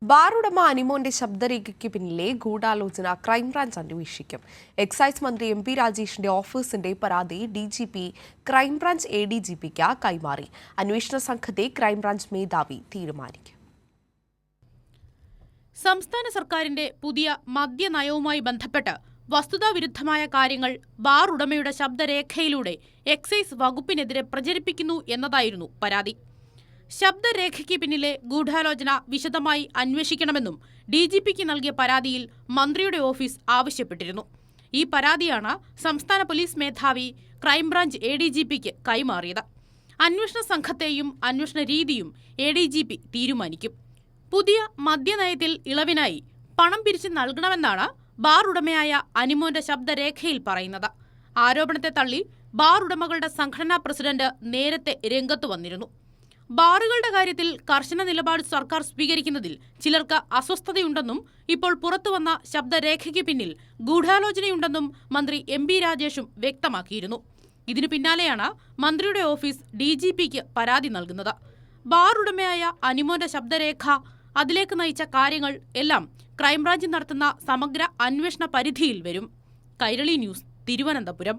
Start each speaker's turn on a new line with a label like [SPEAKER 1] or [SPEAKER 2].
[SPEAKER 1] ബാറുടമ അനിമോന്റെ ശബ്ദരേഖയ്ക്ക് പിന്നിലെ ഗൂഢാലോചന ക്രൈംബ്രാഞ്ച് അന്വേഷിക്കും. എക്സൈസ് മന്ത്രി MP രാജേഷിന്റെ ഓഫീസിന്റെ പരാതി DGP ക്രൈംബ്രാഞ്ച് ADGPക്ക് കൈമാറി. അന്വേഷണ സംഘത്തെ ക്രൈംബ്രാഞ്ച് മേധാവി തീരുമാനിക്കും.
[SPEAKER 2] സംസ്ഥാന സർക്കാരിന്റെ പുതിയ മദ്യനയവുമായി ബന്ധപ്പെട്ട് വസ്തുതാവിരുദ്ധമായ കാര്യങ്ങൾ ബാർ ഉടമയുടെ ശബ്ദരേഖയിലൂടെ എക്സൈസ് വകുപ്പിനെതിരെ പ്രചരിപ്പിക്കുന്നു എന്നതായിരുന്നു പരാതി. ശബ്ദരേഖയ്ക്ക് പിന്നിലെ ഗൂഢാലോചന വിശദമായി അന്വേഷിക്കണമെന്നും DGPക്ക് നൽകിയ പരാതിയിൽ മന്ത്രിയുടെ ഓഫീസ് ആവശ്യപ്പെട്ടിരുന്നു. ഈ പരാതിയാണ് സംസ്ഥാന പോലീസ് മേധാവി ക്രൈംബ്രാഞ്ച് ADGPക്ക് കൈമാറിയത്. അന്വേഷണ സംഘത്തെയും അന്വേഷണ രീതിയും ADGP തീരുമാനിക്കും. പുതിയ മദ്യനയത്തിൽ ഇളവിനായി പണം പിരിച്ചു നൽകണമെന്നാണ് ബാർ ഉടമയായ അനിമോന്റെ ശബ്ദരേഖയിൽ പറയുന്നത്. ആരോപണത്തെ തള്ളി ബാർ ഉടമകളുടെ സംഘടനാ പ്രസിഡന്റ് നേരത്തെ രംഗത്തു വന്നിരുന്നു. ബാറുകളുടെ കാര്യത്തിൽ കർശന നിലപാട് സർക്കാർ സ്വീകരിക്കുന്നതിൽ ചിലർക്ക് അസ്വസ്ഥതയുണ്ടെന്നും ഇപ്പോൾ പുറത്തുവന്ന ശബ്ദരേഖയ്ക്ക് പിന്നിൽ ഗൂഢാലോചനയുണ്ടെന്നും മന്ത്രി MP രാജേഷും വ്യക്തമാക്കിയിരുന്നു. ഇതിനു പിന്നാലെയാണ് മന്ത്രിയുടെ ഓഫീസ് DGPക്ക് പരാതി നൽകുന്നത്. ബാർ ഉടമയായ അനിമോന്റെ ശബ്ദരേഖ, അതിലേക്ക് നയിച്ച കാര്യങ്ങൾ എല്ലാം ക്രൈംബ്രാഞ്ച് നടത്തുന്ന സമഗ്ര അന്വേഷണ പരിധിയിൽ വരും. കൈരളി ന്യൂസ്, തിരുവനന്തപുരം.